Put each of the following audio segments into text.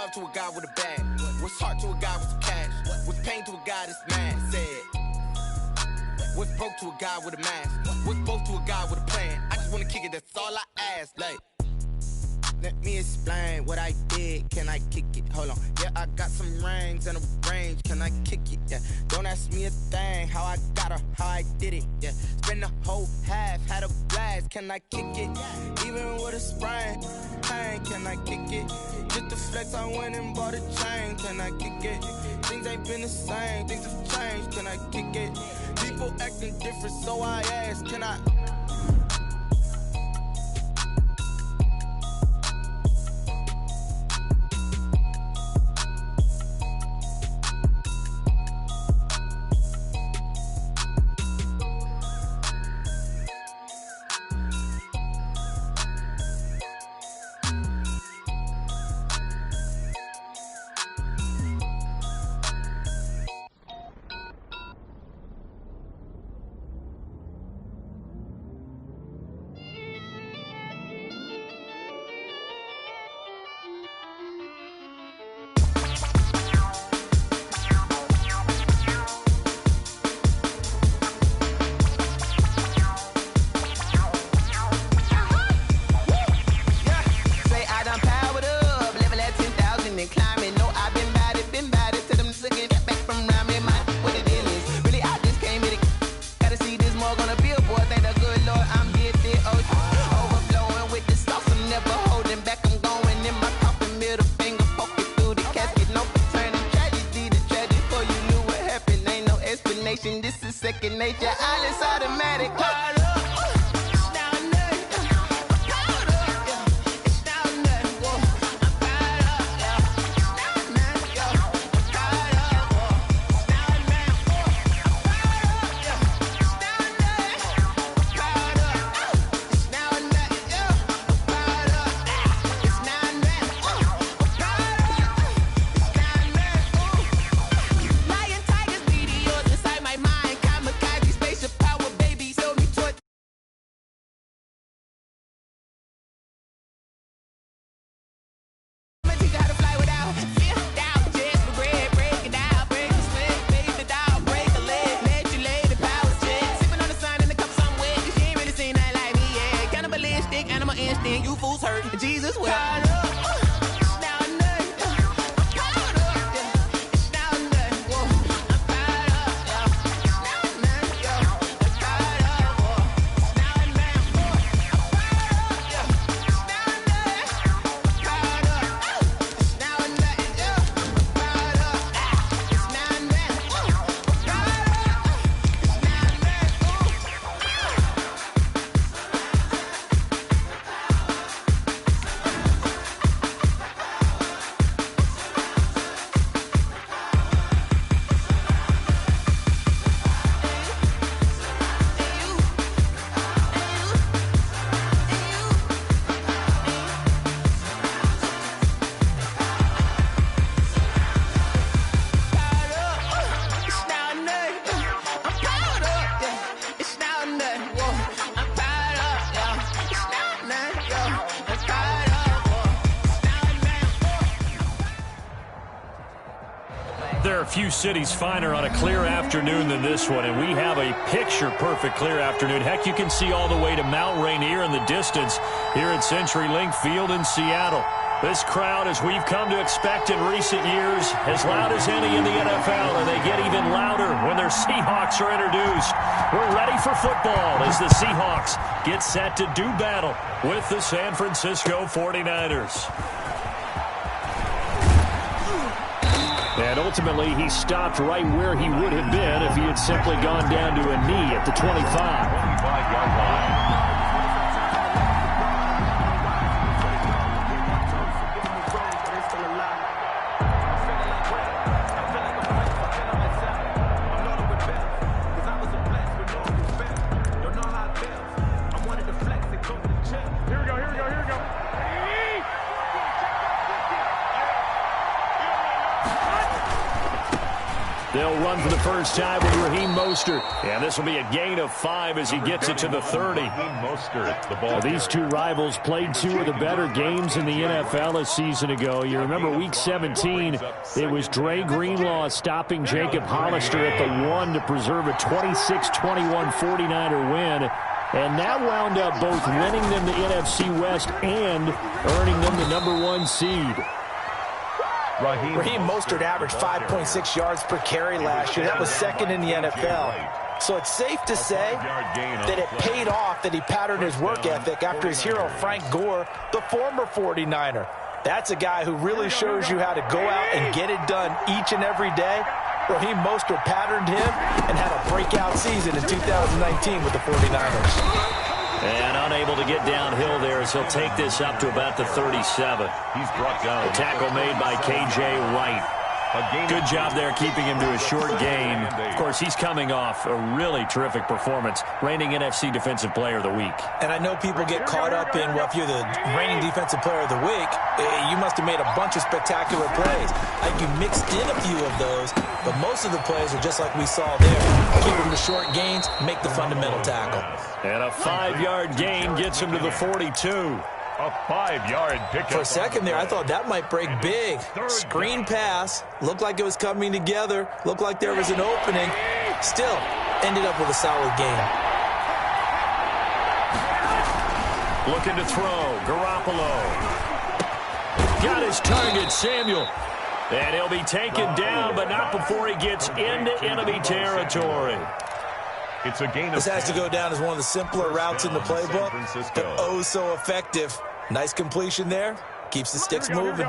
love to a guy with a bag? What's heart to a guy with some cash? What's pain to a guy that's mad? Said. What's broke to a guy with a mask? What's both to a guy with a plan? I just wanna kick it, that's all I ask. Like, let me explain what I did. Can I kick it? Hold on. Yeah, I got some rings and a range. Can I kick it? Yeah. Don't ask me a thing. How I got her, how I did it. Yeah. Spend the whole half, had a blast. Can I kick it? Even with a sprain. Pain, can I kick it? Just the flex, I went and bought a chain. Can I kick it? Things ain't been the same. Things have changed. Can I kick it? People acting different, so I ask. Can I? This is second nature, all is automatic. You fools hurt. Jesus will. There are a few cities finer on a clear afternoon than this one, and we have a picture-perfect clear afternoon. Heck, you can see all the way to Mount Rainier in the distance here at CenturyLink Field in Seattle. This crowd, as we've come to expect in recent years, as loud as any in the NFL, and they get even louder when their Seahawks are introduced. We're ready for football as the Seahawks get set to do battle with the San Francisco 49ers. And ultimately, he stopped right where he would have been if he had simply gone down to a knee at the 25-yard line. They'll run for the first time with Raheem Mostert. And this will be a gain of 5 as he gets it to the 30. Well, these two rivals played two of the better games in the NFL a season ago. You remember Week 17, it was Dre Greenlaw stopping Jacob Hollister at the 1 to preserve a 26-21 49er win. And that wound up both winning them the NFC West and earning them the #1 seed. Raheem Mostert averaged 5.6 yards per carry last year. That was second in the NFL. So it's safe to say that it paid off that he patterned his work ethic after his hero Frank Gore, the former 49er. That's a guy who really shows you how to go out and get it done each and every day. Raheem Mostert patterned him and had a breakout season in 2019 with the 49ers. And unable to get downhill there as he'll take this up to about the 37. He's brought down. The tackle made by K.J. Wright. Good job there keeping him to a short gain. Of course, he's coming off a really terrific performance, reigning NFC Defensive Player of the Week. And I know people get caught up in, well, if you're the reigning Defensive Player of the Week, you must have made a bunch of spectacular plays. I think you mixed in a few of those, but most of the plays are just like we saw there. Keep them to short gains, make the fundamental tackle. And a 5-yard gain gets him to the 42. A 5-yard pickup. For a second there, I thought that might break big. Screen pass. Looked like it was coming together. Looked like there was an opening. Still, ended up with a solid game. Looking to throw. Garoppolo. Got his target, Samuel. And he'll be taken down, but not before he gets into enemy territory. It's a gain. This has to go down as one of the simpler routes in the playbook, but oh so effective. Nice completion there. Keeps the sticks moving.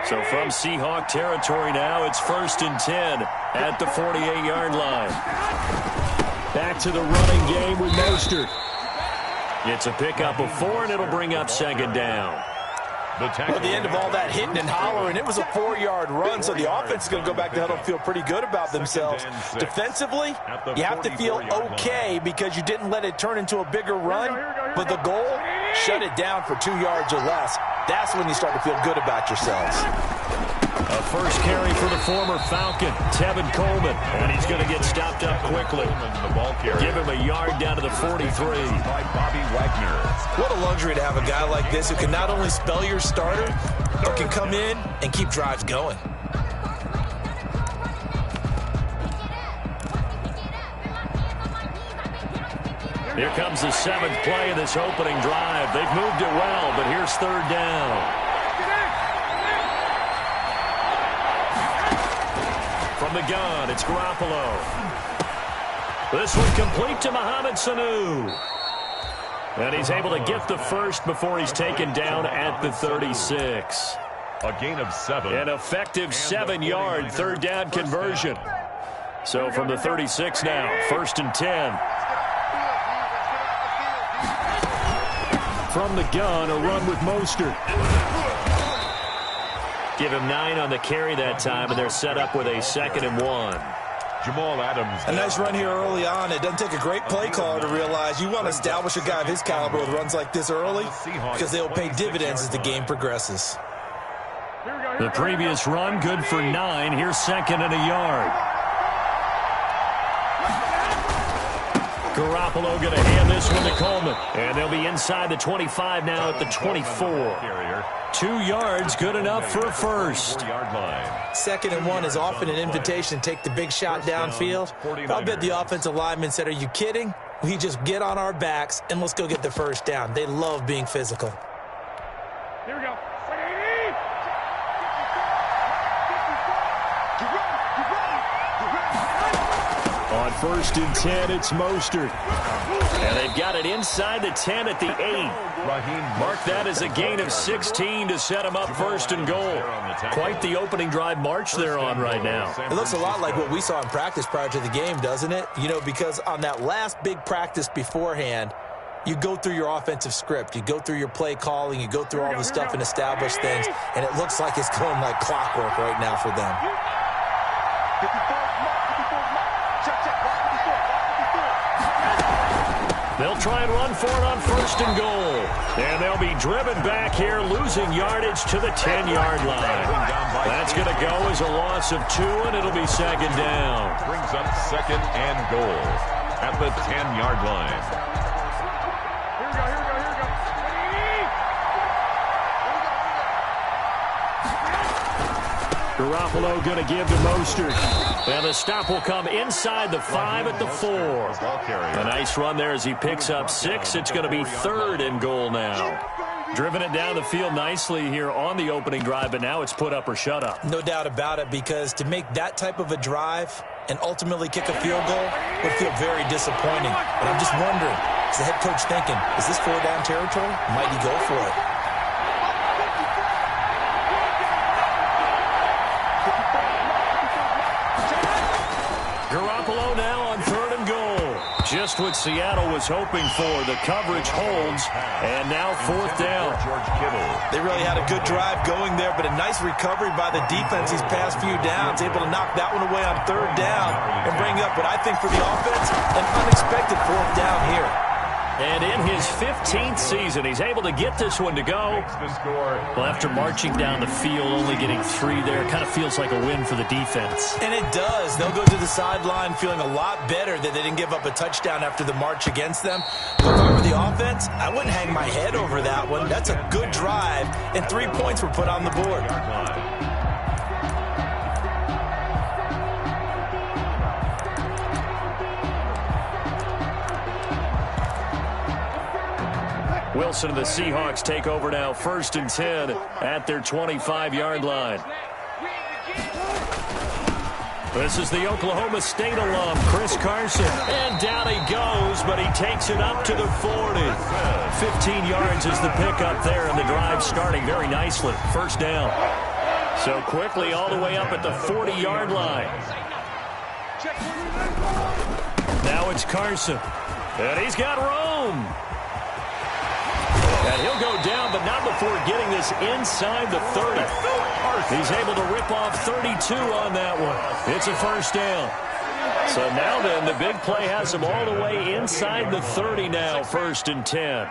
So from Seahawk territory now, it's 1st and 10 at the 48-yard line. Back to the running game with Mostert. It's a pickup of 4, and it'll bring up 2nd down. Well, at the end of all that hitting and hollering, it was a 4-yard run, so the offense is going to go back to huddle and feel pretty good about themselves. Defensively, you have to feel okay because you didn't let it turn into a bigger run, but the goal, shut it down for 2 yards or less. That's when you start to feel good about yourselves. A first carry for the former Falcon, Tevin Coleman, and he's going to get stopped up quickly. Give him a yard down to the 43. By Bobby Wagner. What a luxury to have a guy like this who can not only spell your starter, but can come in and keep drives going. Here comes the 7th play of this opening drive. They've moved it well, but here's 3rd down. From the gun, it's Garoppolo. This one complete to Mohamed Sanu. And he's able to get the first before he's taken down at the 36. A gain of 7. An effective 7-yard 3rd down conversion. So from the 36 now, 1st and 10. From the gun, a run with Mostert. Give him 9 on the carry that time, and they're set up with a 2nd and 1. Jamal Adams. A nice run here early on. It doesn't take a great play caller to realize you want to establish a guy of his caliber with runs like this early because they'll pay dividends as the game progresses. The previous run, good for 9. Here's 2nd and a yard. Garoppolo going to hand this one to Coleman. And they'll be inside the 25 now at the 24. 2 yards, good enough for a first. 2nd and 1 is often an invitation to take the big shot downfield. I'll bet the offensive lineman said, are you kidding? We just get on our backs and let's go get the first down. They love being physical. Here we go. On 1st and 10, it's Mostert. And they've got it inside the 10 at the 8. Mark that as a gain of 16 to set them up 1st and goal. Quite the opening drive march they're on right now. It looks a lot like what we saw in practice prior to the game, doesn't it? You know, because on that last big practice beforehand, you go through your offensive script, you go through your play calling, you go through all the stuff and establish things, and it looks like it's going like clockwork right now for them. They'll try and run for it on 1st and goal. And they'll be driven back here, losing yardage to the 10-yard line. That's going to go as a loss of 2, and it'll be 2nd down. Brings up 2nd and goal at the 10-yard line. Garoppolo going to give to Mostert. And the stop will come inside the 5 at the 4. A nice run there as he picks up 6. It's going to be 3rd and goal now. Driven it down the field nicely here on the opening drive, but now it's put up or shut up. No doubt about it, because to make that type of a drive and ultimately kick a field goal would feel very disappointing. But I'm just wondering, is the head coach thinking, is this 4-down territory? Might he go for it? Garoppolo now on 3rd and goal. Just what Seattle was hoping for. The coverage holds, and now 4th down. They really had a good drive going there, but a nice recovery by the defense these past few downs. Able to knock that one away on 3rd down and bring up what I think for the offense, an unexpected 4th down here. And in his 15th season, he's able to get this one to go. Well, after marching down the field, only getting 3 there, kind of feels like a win for the defense. And it does. They'll go to the sideline feeling a lot better that they didn't give up a touchdown after the march against them. But if I were the offense, I wouldn't hang my head over that one. That's a good drive, and 3 points were put on the board. Wilson and the Seahawks take over now, 1st and 10 at their 25-yard line. This is the Oklahoma State alum, Chris Carson. And down he goes, but he takes it up to the 40. 15 yards is the pickup there, and the drive starting very nicely. 1st down. So quickly all the way up at the 40-yard line. Now it's Carson. And he's got room. And he'll go down, but not before getting this inside the 30. He's able to rip off 32 on that one. It's a 1st down. So now then, the big play has him all the way inside the 30 now, 1st and 10.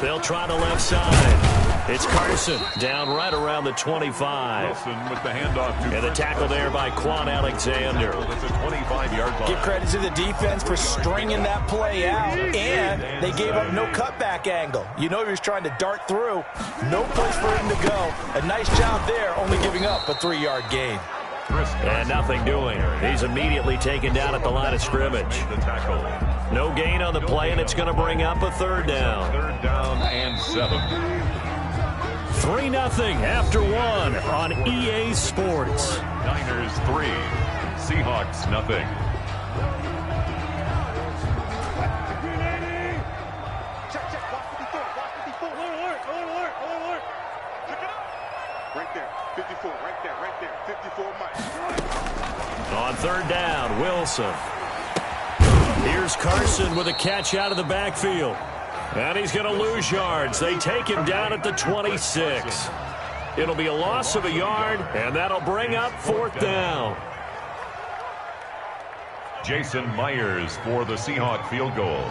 They'll try the left side. It's Carson down right around the 25. Wilson with the handoff to and the tackle there by Quan Alexander. It's a 25-yard line. Give credit to the defense for stringing that play out, and they gave up no cutback angle. You know he was trying to dart through. No place for him to go. A nice job there, only giving up a 3-yard gain. And nothing doing. He's immediately taken down at the line of scrimmage. No gain on the play, and it's going to bring up a 3rd down. 3rd down and 7. 3-0 after 1 on EA Sports. Niners 3, Seahawks nothing. Right there, 54, right there, 54 miles. On 3rd down, Wilson. Here's Carson with a catch out of the backfield. And he's going to lose yards. They take him down at the 26. It'll be a loss of a yard, and that'll bring up 4th down. Jason Myers for the Seahawk field goal.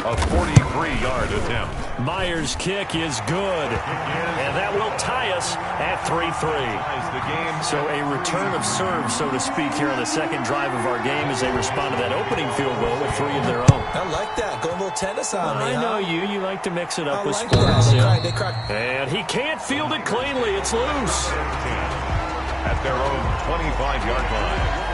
A 43-yard attempt. Myers' kick is good, and that will tie us at 3-3. So a return of serve, so to speak, here on the 2nd drive of our game as they respond to that opening field goal with 3 of their own. I like that. Go a little tennis on me, I know you. You like to mix it up with like sports. That. They cried. And he can't field it cleanly. It's loose. At their own 25-yard line.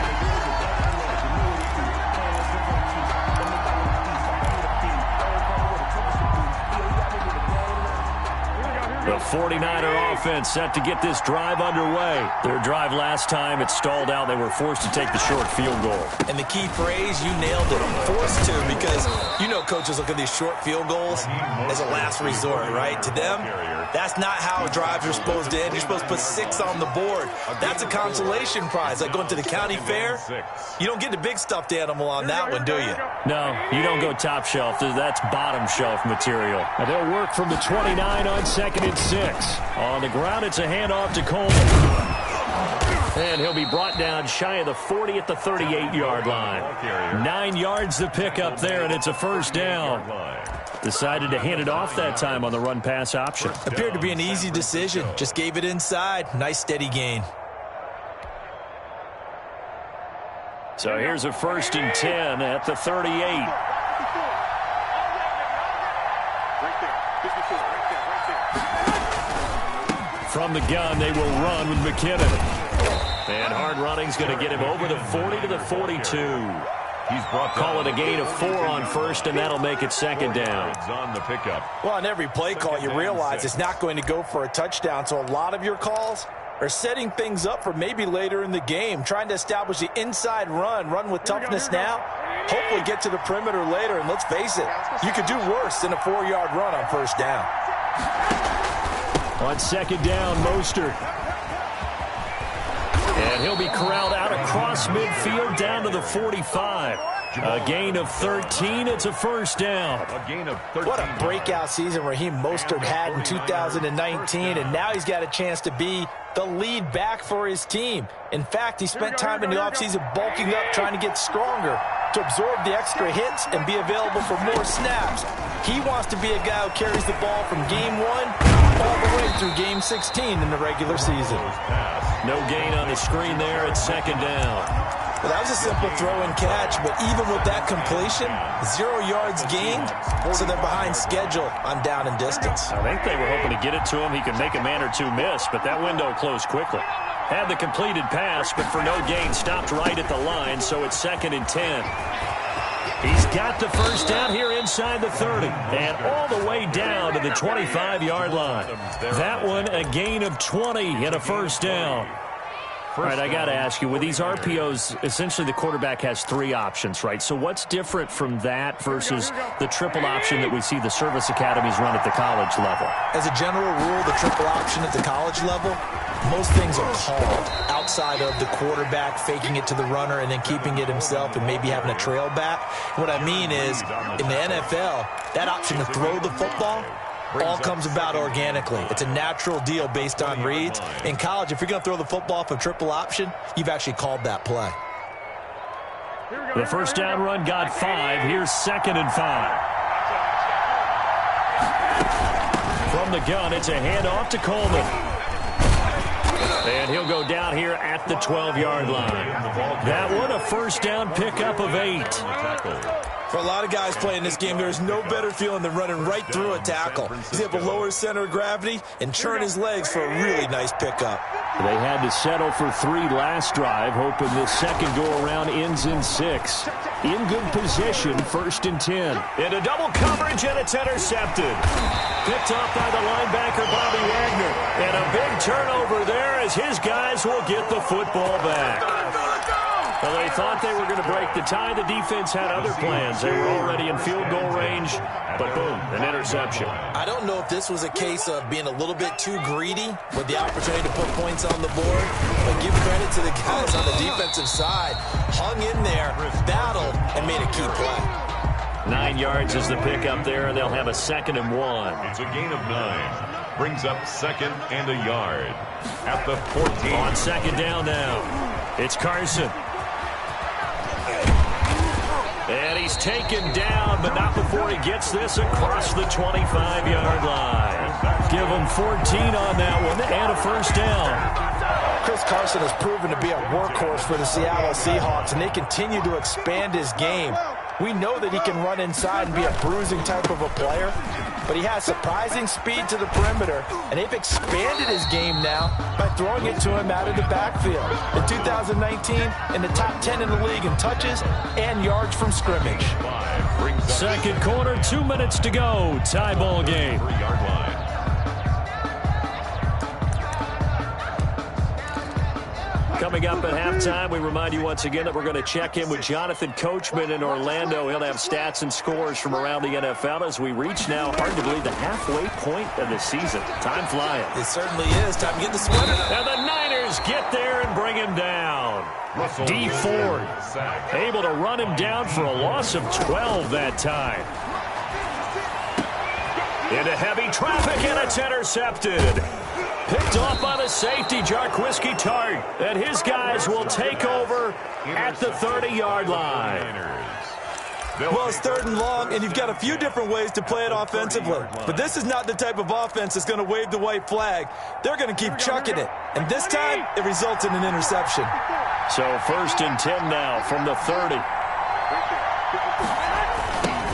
The 49er offense set to get this drive underway. Their drive last time, it stalled out. They were forced to take the short field goal. And the key phrase, you nailed it, forced to, because you know coaches look at these short field goals as a last resort, right? To them, that's not how drives are supposed to end. You're supposed to put 6 on the board. That's a consolation prize. Like going to the county fair, you don't get the big stuffed animal on that one, do you? No, you don't go top shelf. That's bottom shelf material. And they'll work from the 29 on 2nd and 6. On the ground, it's a handoff to Coleman. And he'll be brought down shy of the 40 at the 38-yard line. 9 yards to pick up there, and it's a first down. Decided to hand it off that time on the run-pass option. Appeared to be an easy decision. Just gave it inside. Nice steady gain. So here's a 1st and 10 at the 38. From the gun, they will run with McKinnon. And hard running's going to get him over the 40 to the 42. Call it a gain of 4 on 1st, and that'll make it 2nd down. On the pickup. Well, on every play call, you realize it's not going to go for a touchdown, so a lot of your calls are setting things up for maybe later in the game, trying to establish the inside run with toughness now, hopefully get to the perimeter later, and let's face it, you could do worse than a 4-yard run on 1st down. On 2nd down, Mostert. And he'll be corralled out across midfield down to the 45. A gain of 13. It's a 1st down. A gain of 13. What a breakout season Raheem Mostert had in 2019, and now he's got a chance to be the lead back for his team. In fact, he spent time in the offseason bulking up, trying to get stronger to absorb the extra hits and be available for more snaps. He wants to be a guy who carries the ball from game 1 all the way through game 16 in the regular season. No gain on the screen there at 2nd down. Well, that was a simple throw and catch, but even with that completion, 0 yards gained, so they're behind schedule on down and distance. I think they were hoping to get it to him. He could make a man or two miss, but that window closed quickly. Had the completed pass, but for no gain, stopped right at the line, so it's 2nd and 10. He's got the 1st down here inside the 30, and all the way down to the 25-yard line. That one, a gain of 20 and a 1st down. All right, I got to ask you, with these RPOs, essentially the quarterback has 3 options, right? So what's different from that versus the triple option that we see the service academies run at the college level? As a general rule, the triple option at the college level, most things are called outside of the quarterback faking it to the runner and then keeping it himself and maybe having a trail back. What I mean is, in the NFL, that option to throw the football all comes about organically. It's a natural deal based on reads. In college, if you're going to throw the football for triple option, you've actually called that play. The 1st down run got 5. Here's 2nd and 5. From the gun, it's a handoff to Coleman. And he'll go down here at the 12-yard line. That one, a 1st down pickup of 8. For a lot of guys playing this game, there is no better feeling than running right through a tackle. He's able to lower his center of gravity and churn his legs for a really nice pickup. They had to settle for 3 last drive, hoping this second go-around ends in 6. In good position, 1st and 10. Into double coverage, and it's intercepted. Picked up by the linebacker, Bobby Wagner. And a big turnover there as his guys will get the football back. Well, they thought they were going to break the tie. The defense had other plans. They were already in field goal range, but boom, an interception. I don't know if this was a case of being a little bit too greedy with the opportunity to put points on the board, but give credit to the guys on the defensive side. Hung in there, battled, and made a key play. 9 yards is the pickup there, and they'll have a 2nd and 1. It's a gain of 9. Brings up 2nd and a yard at the 14. On 2nd down now, it's Carson. And he's taken down, but not before he gets this across the 25-yard line. Give him 14 on that one and a 1st down. Chris Carson has proven to be a workhorse for the Seattle Seahawks, and they continue to expand his game. We know that he can run inside and be a bruising type of a player, but he has surprising speed to the perimeter, and they've expanded his game now by throwing it to him out of the backfield. In 2019, in the top 10 in the league in touches and yards from scrimmage. Second quarter, 2 minutes to go. Tie ball game. 3-yard line. Coming up at halftime, we remind you once again that we're going to check in with Jonathan Coachman in Orlando. He'll have stats and scores from around the NFL as we reach now, hard to believe, the halfway point of the season. Time flying. It certainly is. Time to get the sweater. And the Niners get there and bring him down. D Ford able to run him down for a loss of 12 that time. Into heavy traffic, and it's intercepted. Picked off by the safety, Jarquiski Tart. And his guys will take over at the 30-yard line. Well, it's 3rd and long, and you've got a few different ways to play it offensively. But this is not the type of offense that's going to wave the white flag. They're going to keep chucking it. And this time, it results in an interception. So 1st and 10 now from the 30.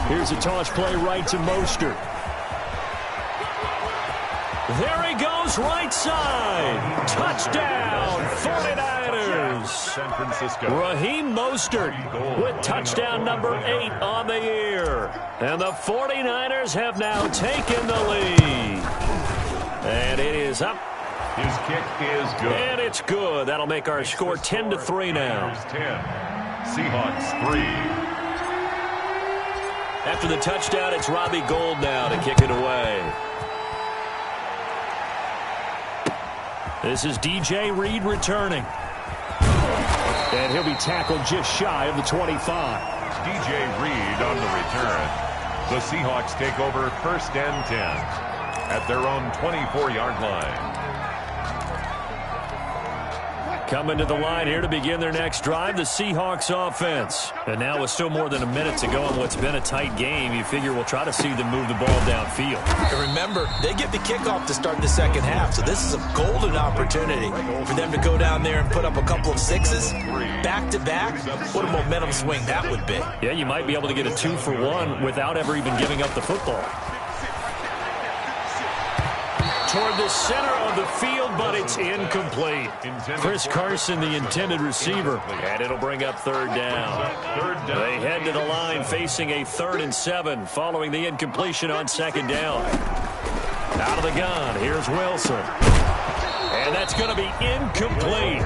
Here's a toss play right to Mostert. There he goes, right side. Touchdown, 49ers. San Francisco. Raheem Mostert with touchdown number 8 on the year. And the 49ers have now taken the lead. And it is up. His kick is good. And it's good. That'll make our score 10-3 now. 10. Seahawks 3. After the touchdown, it's Robbie Gould now to kick it away. This is DJ Reed returning. And he'll be tackled just shy of the 25. DJ Reed on the return. The Seahawks take over 1st and 10 at their own 24-yard line. Coming to the line here to begin their next drive, the Seahawks offense. And now with still more than a minute to go in what's been a tight game, you figure we'll try to see them move the ball downfield. And remember, they get the kickoff to start the second half, so this is a golden opportunity for them to go down there and put up a couple of sixes back-to-back. What a momentum swing that would be. Yeah, you might be able to get a 2-for-1 without ever even giving up the football. Toward the center of the field, but it's incomplete. Chris Carson, the intended receiver, and it'll bring up 3rd down. They head to the line facing a 3rd and 7 following the incompletion on 2nd down. Out of the gun, here's Wilson. And that's going to be incomplete.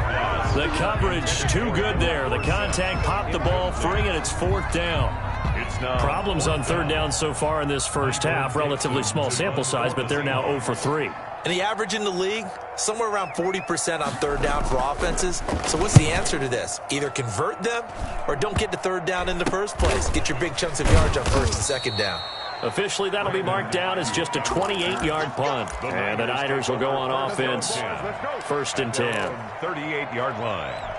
The coverage too good there. The contact popped the ball free, and it's 4th down. Problems on 3rd down so far in this first half. Relatively small sample size, but they're now 0 for 3. And the average in the league, somewhere around 40% on 3rd down for offenses. So what's the answer to this? Either convert them or don't get to 3rd down in the first place. Get your big chunks of yards on 1st and 2nd down. Officially, that'll be marked down as just a 28-yard punt. And the Niners will go on offense. 1st and 10. 38-yard line.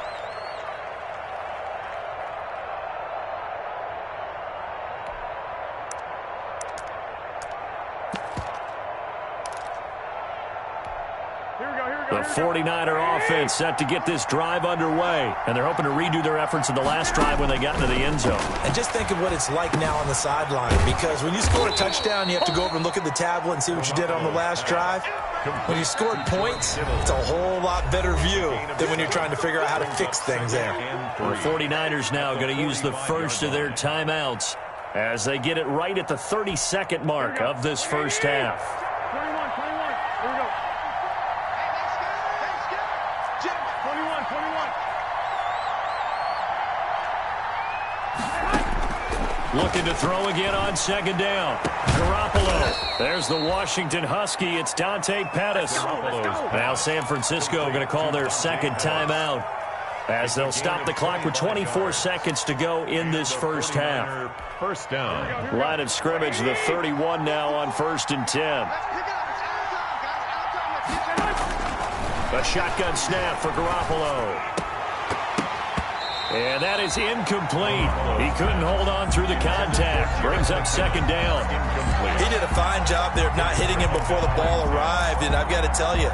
The 49er offense set to get this drive underway. And they're hoping to redo their efforts in the last drive when they got into the end zone. And just think of what it's like now on the sideline. Because when you score a touchdown, you have to go over and look at the tablet and see what you did on the last drive. When you scored points, it's a whole lot better view than when you're trying to figure out how to fix things there. The 49ers now going to use the first of their timeouts as they get it right at the 32nd mark of this first half. 21. Here we go. Jim, 21. Looking to throw again on 2nd down. Garoppolo. There's the Washington Husky. It's Dante Pettis. Now San Francisco going to call their 2nd timeout as they'll stop the clock with 24 seconds to go in this first half. 1st down. Line of scrimmage, the 31 now on 1st and 10. A shotgun snap for Garoppolo. And that is incomplete. He couldn't hold on through the contact. Brings up 2nd down. He did a fine job there of not hitting him before the ball arrived. And I've got to tell you,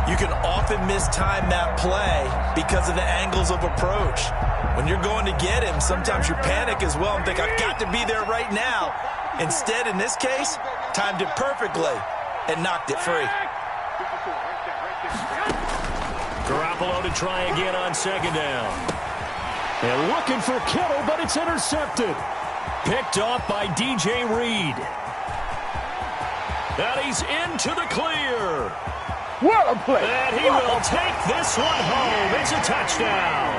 you can often mistime that play because of the angles of approach. When you're going to get him, sometimes you panic as well and think, I've got to be there right now. Instead, in this case, timed it perfectly and knocked it free. Garoppolo to try again on 2nd down. And looking for Kittle, but it's intercepted. Picked off by DJ Reed. And he's into the clear. What a play. And he will take this one home. It's a touchdown.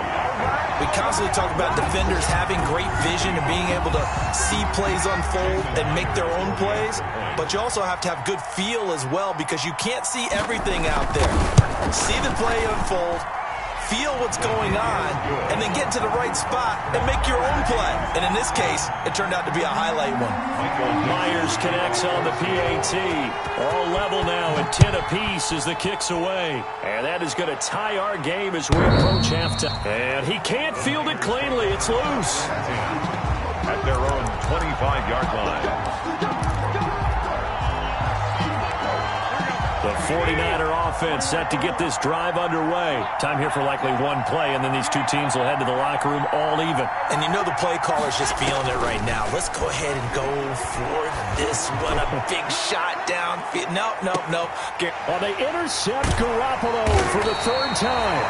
We constantly talk about defenders having great vision and being able to see plays unfold and make their own plays. But you also have to have good feel as well because you can't see everything out there. See the play unfold, feel what's going on, and then get to the right spot and make your own play. And in this case, it turned out to be a highlight one. Myers connects on the PAT. All level now at 10 apiece as the kick's away. And that is going to tie our game as we approach halftime. And he can't field it cleanly. It's loose. At their own 25-yard line. The 49er offense set to get this drive underway. Time here for likely one play, and then these two teams will head to the locker room all even. And you know the play caller's just feeling it right now. Let's go ahead and go for this one. A big shot down. Nope. Well, they intercept Garoppolo for the third time.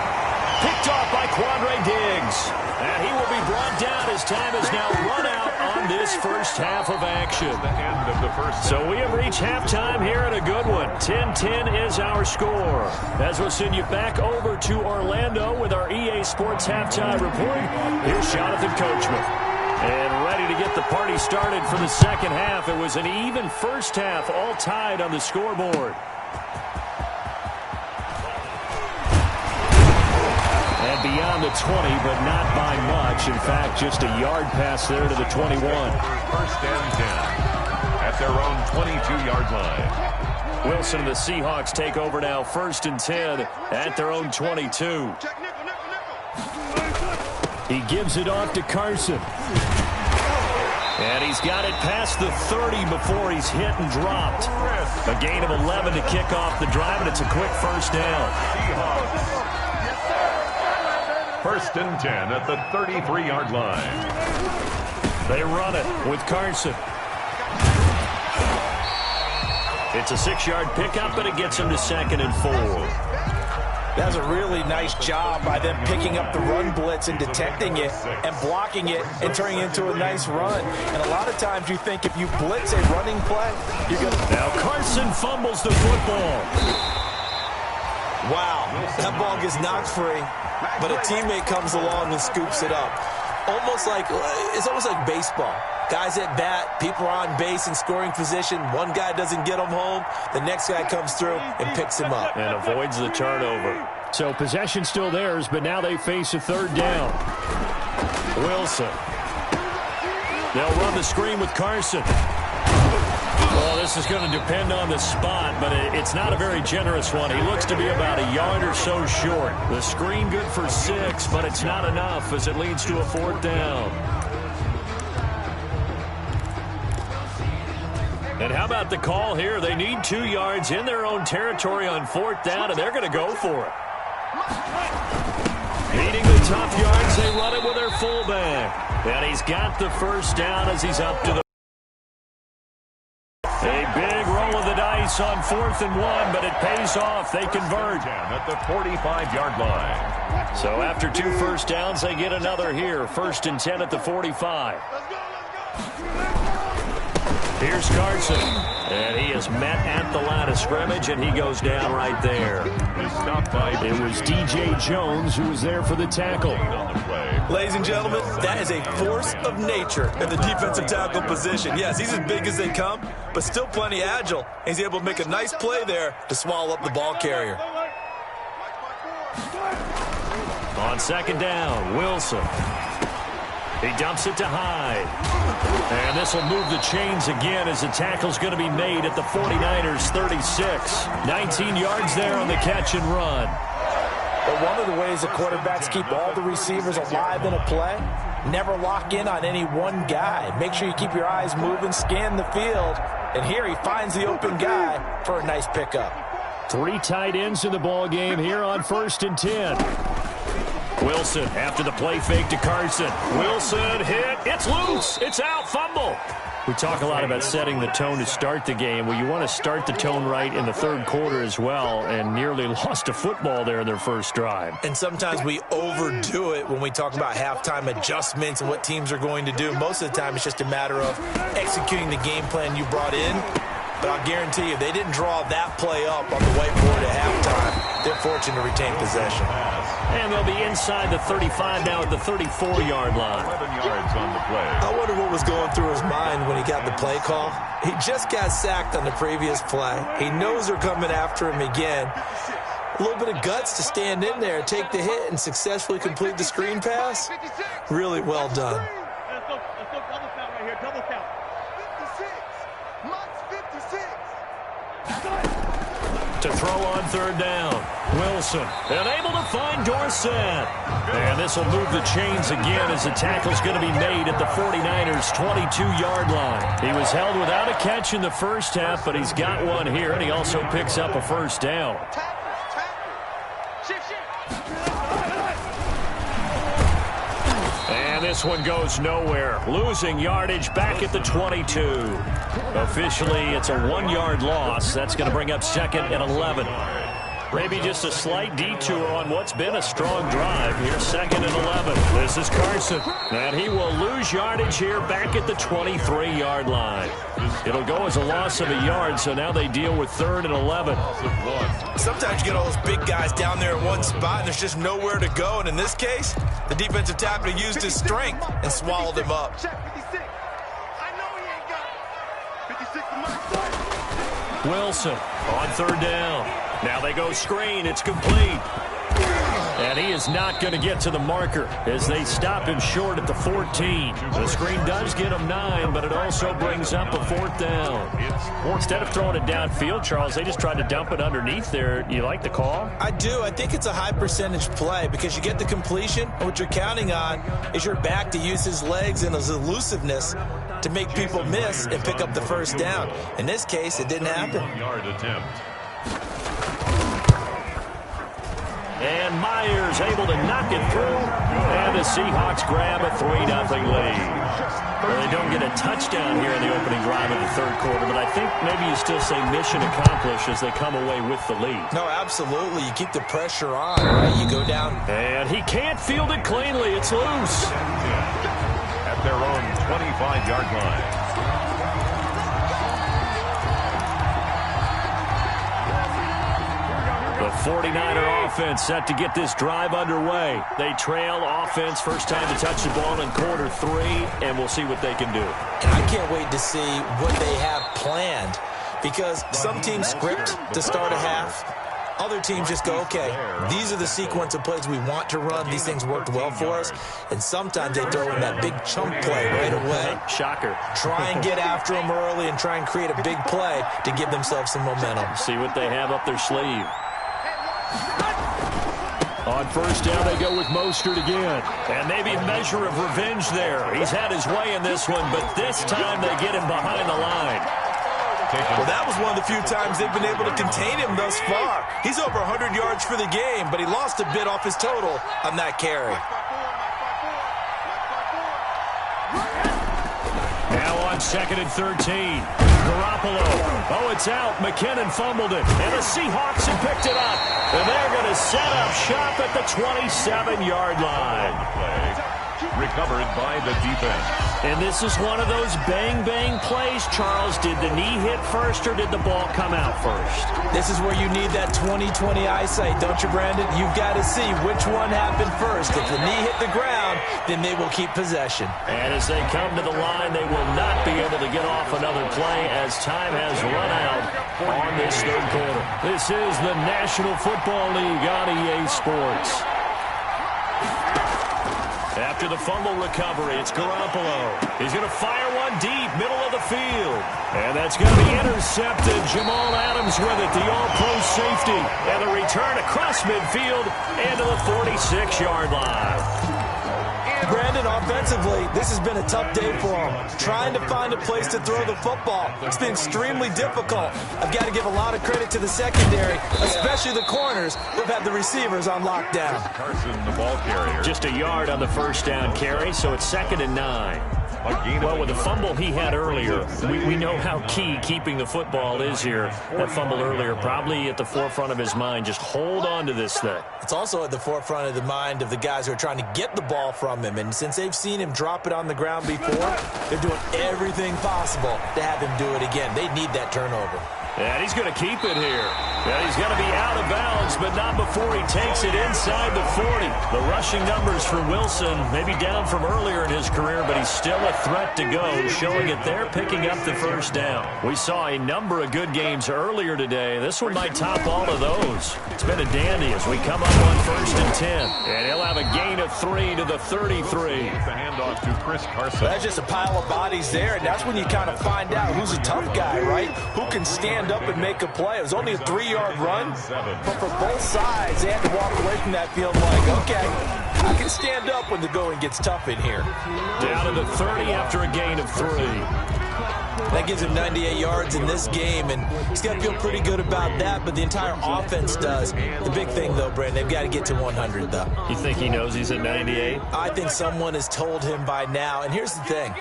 Picked off by Quandre Diggs. And he will be brought down as time is now run out on this first half of action. The end of the first. So we have reached halftime here at a good one. 10-10 is our score. As we'll send you back over to Orlando with our EA Sports Halftime Report. Here's Jonathan Coachman. And ready to get the party started for the second half. It was an even first half, all tied on the scoreboard. And beyond the 20, but not by much. In fact, just a yard pass there to the 21. First and 10 at their own 22-yard line. Wilson and the Seahawks take over now, first and 10 at their own 22. He gives it off to Carson. And he's got it past the 30 before he's hit and dropped. A gain of 11 to kick off the drive, and it's a quick first down. First and 10 at the 33-yard line. They run it with Carson. It's a 6-yard pickup, but it gets him to second and 4. That's a really nice job by them picking up the run blitz and detecting it and blocking it and turning it into a nice run. And a lot of times you think if you blitz a running play, you're going to... Now Carson fumbles the football. Wow, that ball gets knocked free, but a teammate comes along and scoops it up. It's almost like baseball. Guys at bat, people are on base in scoring position. One guy doesn't get him home. The next guy comes through and picks him up. And avoids the turnover. So possession still theirs, but now they face a third down. Wilson. They'll run the screen with Carson. Well, this is going to depend on the spot, but it's not a very generous one. He looks to be about a yard or so short. The screen good for 6, but it's not enough as it leads to a fourth down. And how about the call here? They need 2 yards in their own territory on fourth down, and they're going to go for it. Needing the tough yards, they run it with their fullback. And he's got the first down as he's up to the... A big roll of the dice on 4th and 1, but it pays off. They convert. At the 45-yard line. So after 2 first downs, they get another here. 1st and 10 at the 45. Here's Carson. And he is met at the line of scrimmage, and he goes down right there. It was DJ Jones who was there for the tackle. Ladies and gentlemen, that is a force of nature in the defensive tackle position. Yes, he's as big as they come, but still plenty agile. He's able to make a nice play there to swallow up the ball carrier. On second down, Wilson. He dumps it to Hyde. And this will move the chains again as the tackle's going to be made at the 49ers 36. 19 yards there on the catch and run. But one of the ways the quarterbacks keep all the receivers alive in a play, never lock in on any one guy. Make sure you keep your eyes moving, scan the field. And here he finds the open guy for a nice pickup. 3 tight ends in the ball game here on 1st and 10. Wilson after the play fake to Carson. Wilson hit. It's loose. It's out. Fumble. We talk a lot about setting the tone to start the game. Well, you want to start the tone right in the third quarter as well, and nearly lost a football there in their first drive. And sometimes we overdo it when we talk about halftime adjustments and what teams are going to do. Most of the time it's just a matter of executing the game plan you brought in. But I'll guarantee you, they didn't draw that play up on the whiteboard at halftime. They're fortunate to retain possession. And they'll be inside the 35 now at the 34-yard line. 11 yards on the play. I wonder what was going through his mind when he got the play call. He just got sacked on the previous play. He knows they're coming after him again. A little bit of guts to stand in there, take the hit, and successfully complete the screen pass. Really well done. Let's go double count right here. Double count. 56. Max 56. To throw on third down. Wilson, and able to find Dorsett. And this will move the chains again as the tackle's going to be made at the 49ers' 22-yard line. He was held without a catch in the first half, but he's got one here, and he also picks up a first down. And this one goes nowhere. Losing yardage back at the 22. Officially, it's a 1-yard loss. That's going to bring up second and 11. Maybe just a slight detour on what's been a strong drive. Here's second and 11. This is Carson. And he will lose yardage here back at the 23-yard line. It'll go as a loss of a yard, so now they deal with third and 11. Sometimes you get all those big guys down there in one spot, and there's just nowhere to go. And in this case, the defensive tackle used his strength and swallowed him up. Check 56. I know he ain't got it. 56 to Max. Wilson on third down. Now they go screen. It's complete. And he is not going to get to the marker as they stop him short at the 14. The screen does get him 9, but it also brings up a fourth down. Instead of throwing it downfield, Charles, they just tried to dump it underneath there. You like the call? I do. I think it's a high percentage play because you get the completion, and what you're counting on is your back to use his legs and his elusiveness to make people miss and pick up the first down. In this case, it didn't happen. Yard attempt. And Myers able to knock it through. And the Seahawks grab a 3-0 lead. Well, they don't get a touchdown here in the opening drive of the third quarter, but I think maybe you still say mission accomplished as they come away with the lead. No, absolutely. You keep the pressure on, right? You go down. And he can't field it cleanly. It's loose. At their own 25-yard line. The 49er offense set to get this drive underway. They trail offense first time to touch the ball in quarter 3, and we'll see what they can do. And I can't wait to see what they have planned because some teams script to start a half. Other teams just go, okay, these are the sequence of plays we want to run. These things worked well for us. And sometimes they throw in that big chunk play right away. Shocker. Try and get after them early and try and create a big play to give themselves some momentum. See what they have up their sleeve. On first down, they go with Mostert again. And maybe a measure of revenge there. He's had his way in this one, but this time they get him behind the line. Well, that was one of the few times they've been able to contain him thus far. He's over 100 yards for the game, but he lost a bit off his total on that carry. Now on second and 13. Garoppolo. Oh, it's out. McKinnon fumbled it. And the Seahawks have picked it up. And they're going to set up shop at the 27-yard line. Recovered by the defense. And this is one of those bang-bang plays, Charles. Did the knee hit first or did the ball come out first? This is where you need that 20/20 eyesight, don't you, Brandon? You've got to see which one happened first. If the knee hit the ground, then they will keep possession. And as they come to the line, they will not be able to get off another play as time has run out on this third quarter. This is the National Football League on EA Sports. After the fumble recovery, it's Garoppolo. He's going to fire one deep, middle of the field. And that's going to be intercepted. Jamal Adams with it, the all-pro safety. And the return across midfield and to the 46-yard line. Brandon, offensively, this has been a tough day for him. Trying to find a place to throw the football. It's been extremely difficult. I've got to give a lot of credit to the secondary, especially the corners who've had the receivers on lockdown. Carson, the ball carrier. Just a yard on the first down carry, so it's second and 9. Well, with the fumble he had earlier, we know how key keeping the football is here. That fumble earlier probably at the forefront of his mind. Just hold on to this thing. It's also at the forefront of the mind of the guys who are trying to get the ball from him. And since they've seen him drop it on the ground before, they're doing everything possible to have him do it again. They need that turnover. And he's going to keep it here. And he's going to be out of bounds, but not before he takes it inside the 40. The rushing numbers for Wilson, maybe down from earlier in his career, but he's still a threat to go, showing it there, picking up the first down. We saw a number of good games earlier today. This one might top all of those. It's been a dandy as we come up on 1st and 10. And he'll have a gain of 3 to the 33. The handoff to Chris Carson. That's just a pile of bodies there, and that's when you kind of find out who's a tough guy, right? Who can stand up and make a play. It was only a 3-yard run, but for both sides, they had to walk away from that field like, okay, I can stand up when the going gets tough in here. Down to the 30 after a gain of 3. That gives him 98 yards in this game, and he's got to feel pretty good about that, but the entire offense does. The big thing, though, Brandon, they've got to get to 100, though. You think he knows he's at 98? I think someone has told him by now, and here's the thing.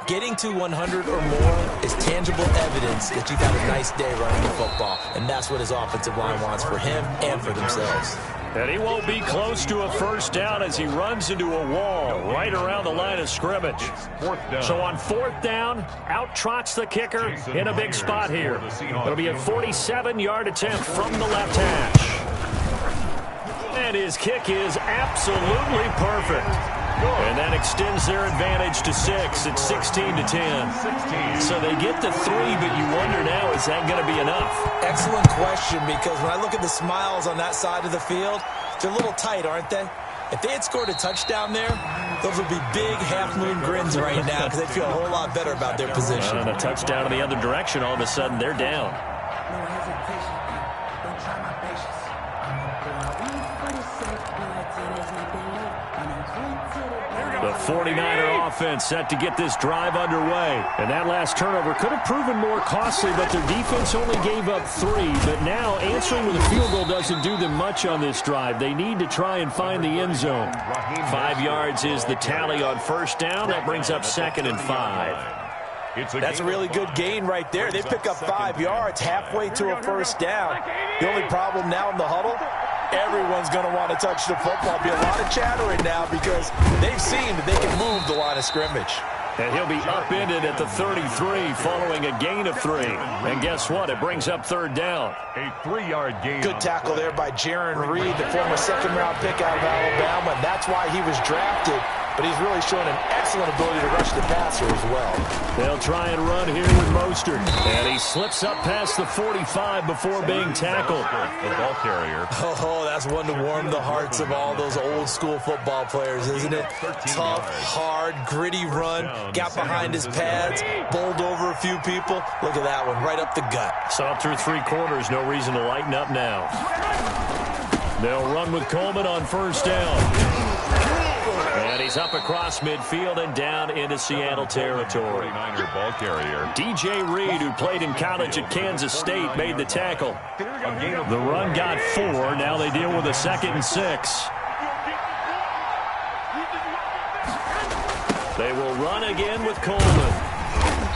Getting to 100 or more is tangible evidence that you've had a nice day running the football, and that's what his offensive line wants for him and for themselves. And he won't be close to a first down as he runs into a wall right around the line of scrimmage. So on 4th down, out trots the kicker in a big spot here. It'll be a 47-yard attempt from the left hash. And his kick is absolutely perfect. And that extends their advantage to 6. It's 16 to 10. So they get to 3, but you wonder now, is that going to be enough? Excellent question, because when I look at the smiles on that side of the field, they're a little tight, aren't they? If they had scored a touchdown there, those would be big half-moon grins right now because they'd feel a whole lot better about their position. And a touchdown in the other direction, all of a sudden they're down. The 49er offense set to get this drive underway. And that last turnover could have proven more costly, but their defense only gave up 3. But now answering with a field goal doesn't do them much on this drive. They need to try and find the end zone. 5 yards is the tally on first down. That brings up 2nd and 5. That's a really good gain right there. They pick up 5 yards halfway to a first down. The only problem now in the huddle, everyone's going to want to touch the football. There'll be a lot of chattering now because they've seen that they can move the line of scrimmage. And he'll be upended at the 33 following a gain of 3. And guess what? It brings up 3rd down. A 3-yard gain. Good tackle there by Jaron Reed, the former 2nd-round pick out of Alabama. And that's why he was drafted. But he's really shown an excellent ability to rush the passer as well. They'll try and run here with Mostert. And he slips up past the 45 before being tackled. The ball carrier. Oh, that's one to warm the hearts of all those old-school football players, isn't it? Tough, hard, gritty run. Got behind his pads, bowled over a few people. Look at that one, right up the gut. Saw through 3 quarters. No reason to lighten up now. They'll run with Coleman on first down. And he's up across midfield and down into Seattle territory. 49er ball carrier. DJ Reed, who played in college at Kansas State, made the tackle. The run got 4. Now they deal with a 2nd and 6. They will run again with Coleman.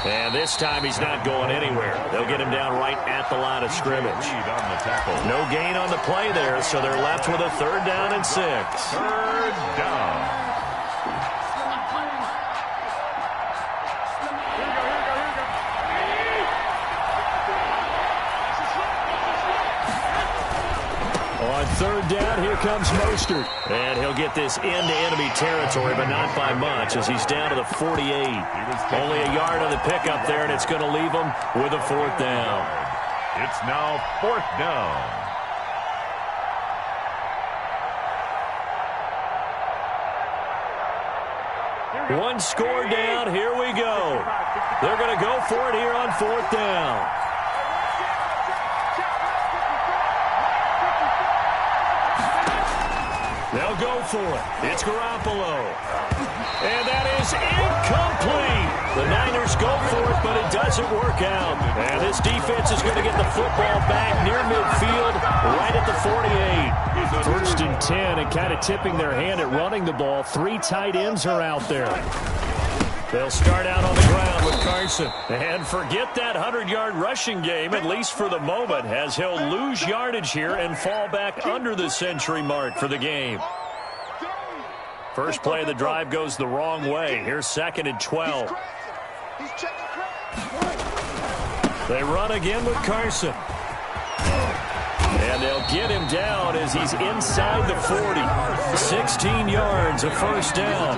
And this time he's not going anywhere. They'll get him down right at the line of scrimmage. No gain on the play there, so they're left with a 3rd down and 6. 3rd down. On 3rd down, here comes Mostert. And he'll get this into enemy territory, but not by much as he's down to the 48. Only a yard on the pickup there, and it's going to leave him with a 4th down. It's now 4th down. One score down. Here we go. They're going to go for it here on 4th down. They'll go for it. It's Garoppolo. And that is incomplete. The Niners go for it, but it doesn't work out. And this defense is going to get the football back near midfield, right at the 48. 1st and 10, and kind of tipping their hand at running the ball. 3 tight ends are out there. They'll start out on the ground with Carson. And forget that 100-yard rushing game, at least for the moment, as he'll lose yardage here and fall back under the century mark for the game. First play of the drive goes the wrong way. Here's 2nd and 12. They run again with Carson. And they'll get him down as he's inside the 40. 16 yards, a first down.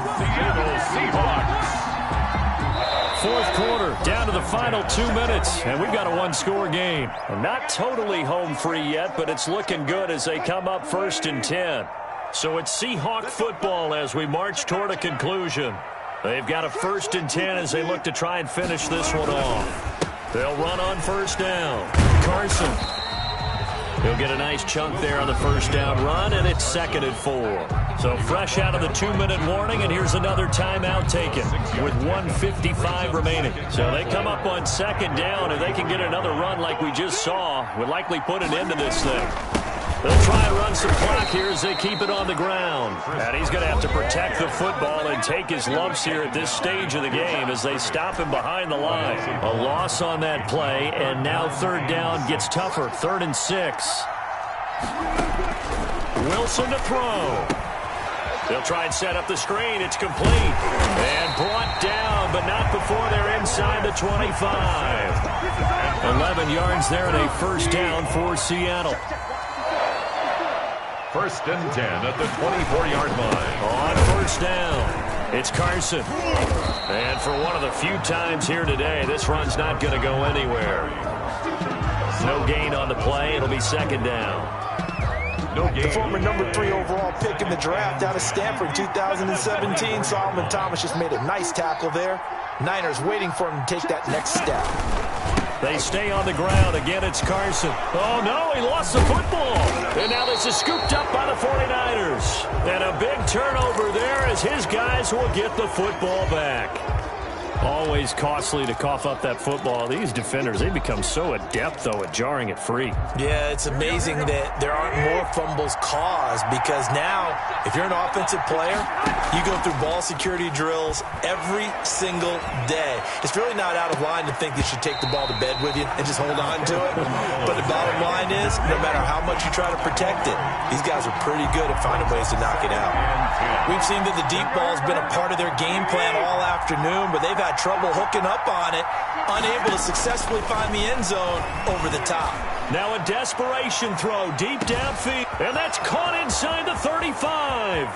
Seahawks. Fourth quarter, down to the final 2 minutes, and we've got a one-score game. Not totally home free yet, but it's looking good as they come up 1st and 10. So it's Seahawk football as we march toward a conclusion. They've got a 1st and 10 as they look to try and finish this one off. They'll run on first down. Carson. He'll get a nice chunk there on the first down run, and it's 2nd and 4. So fresh out of the 2-minute warning, and here's another timeout taken with 1:55 remaining. So they come up on 2nd down, and they can get another run like we just saw. Would likely put an end to this thing. They'll try and run some clock here as they keep it on the ground. And he's going to have to protect the football and take his lumps here at this stage of the game as they stop him behind the line. A loss on that play, and now 3rd down gets tougher. 3rd and 6. Wilson to throw. They'll try and set up the screen. It's complete. And brought down, but not before they're inside the 25. 11 yards there and a first down for Seattle. 1st and 10 at the 24-yard line. On first down, it's Carson. And for one of the few times here today, this run's not going to go anywhere. No gain on the play. It'll be 2nd down. No gain. The former number 3 overall pick in the draft out of Stanford 2017. Solomon Thomas just made a nice tackle there. Niners waiting for him to take that next step. They stay on the ground. Again, it's Carson. Oh, no, he lost the football. And now this is scooped up by the 49ers. And a big turnover there as his guys will get the football back. Always costly to cough up that football. These defenders, they become so adept, though, at jarring it free. Yeah, it's amazing that there aren't more fumbles caused because now, if you're an offensive player, you go through ball security drills every single day. It's really not out of line to think you should take the ball to bed with you and just hold on to it. But the bottom line is, no matter how much you try to protect it, these guys are pretty good at finding ways to knock it out. We've seen that the deep ball has been a part of their game plan all afternoon, but they've had trouble hooking up on it, unable to successfully find the end zone over the top. Now a desperation throw deep downfield, and that's caught inside the 35.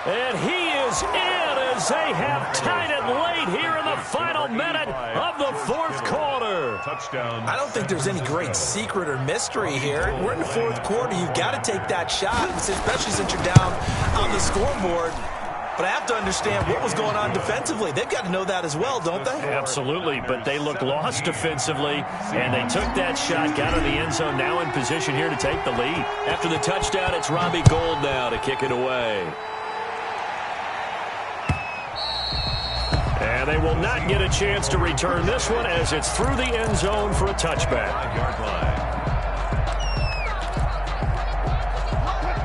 And he is in as they have tied it late here in the final minute of the 4th quarter. Touchdown. I don't think there's any great secret or mystery here. We're in the 4th quarter. You've got to take that shot, especially since you're down on the scoreboard. But I have to understand what was going on defensively. They've got to know that as well, don't they? Absolutely, but they look lost defensively, and they took that shot, got in the end zone, now in position here to take the lead. After the touchdown, it's Robbie Gould now to kick it away. And they will not get a chance to return this one as it's through the end zone for a touchback. 5-yard line.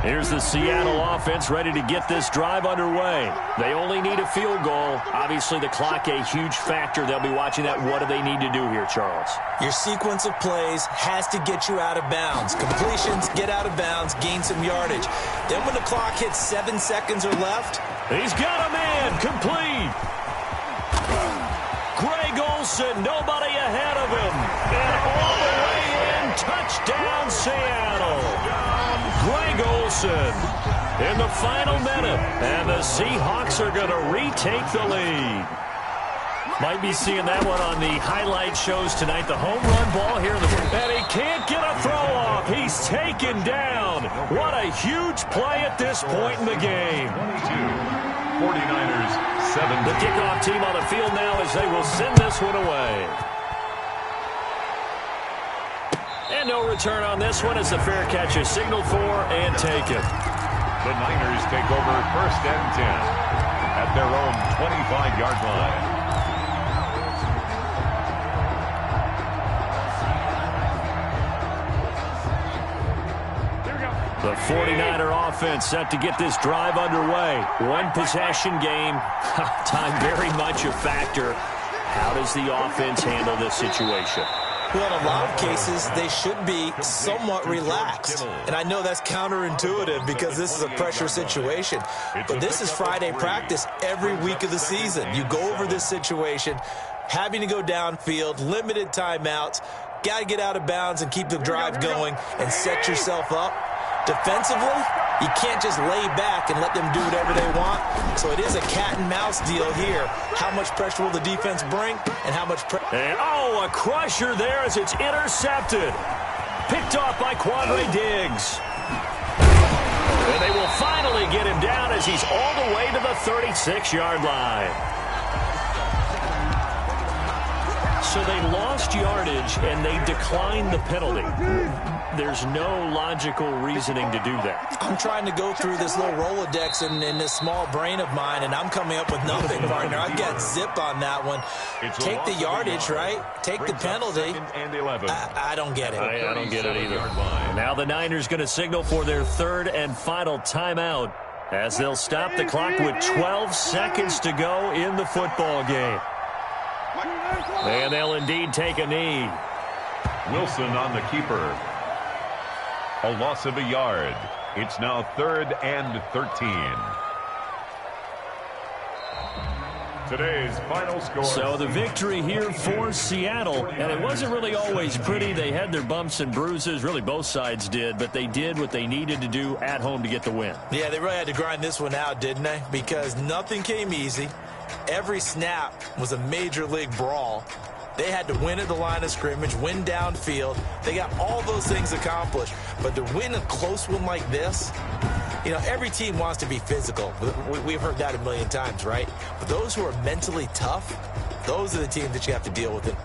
Here's the Seattle offense ready to get this drive underway. They only need a field goal. Obviously, the clock a huge factor. They'll be watching that. What do they need to do here, Charles? Your sequence of plays has to get you out of bounds. Completions, get out of bounds, gain some yardage. Then when the clock hits 7 seconds or left, he's got a man. Complete. Greg Olsen, nobody ahead of him. And all the way in, touchdown Seattle. Greg Olsen in the final minute. And the Seahawks are going to retake the lead. Might be seeing that one on the highlight shows tonight. The home run ball here. And he can't get a throw off. He's taken down. What a huge play at this point in the game. 49ers 7. The kickoff team on the field now as they will send this one away. And no return on this one as the fair catch is signaled for and taken. The Niners take over 1st and 10 at their own 25-yard line. The 49er offense set to get this drive underway. One possession game. Time very much a factor. How does the offense handle this situation? Well, in a lot of cases, they should be somewhat relaxed. And I know that's counterintuitive because this is a pressure situation. But this is Friday practice every week of the season. You go over this situation, having to go downfield, limited timeouts, got to get out of bounds and keep the drive going and set yourself up. Defensively, you can't just lay back and let them do whatever they want. So it is a cat and mouse deal here. How much pressure will the defense bring and how much pressure? And, a crusher there as it's intercepted. Picked off by Quandre Diggs. And they will finally get him down as he's all the way to the 36-yard line. So they lost yardage, and they declined the penalty. There's no logical reasoning to do that. I'm trying to go through this little Rolodex in this small brain of mine, and I'm coming up with nothing, partner. I've got zip on that one. Take the yardage, right? Take the penalty. I don't get it. I don't get it either. Now the Niners going to signal for their third and final timeout as they'll stop the clock with 12 seconds to go in the football game. And they'll indeed take a knee. Wilson on the keeper. A loss of a yard. It's now 3rd and 13. Today's final score. So the victory here for Seattle, and it wasn't really always pretty. They had their bumps and bruises, really both sides did, but they did what they needed to do at home to get the win. Yeah, they really had to grind this one out, didn't they? Because nothing came easy. Every snap was a major league brawl. They had to win at the line of scrimmage, win downfield. They got all those things accomplished. But to win a close one like this, you know, every team wants to be physical. We've heard that a million times, right? But those who are mentally tough, those are the teams that you have to deal with it.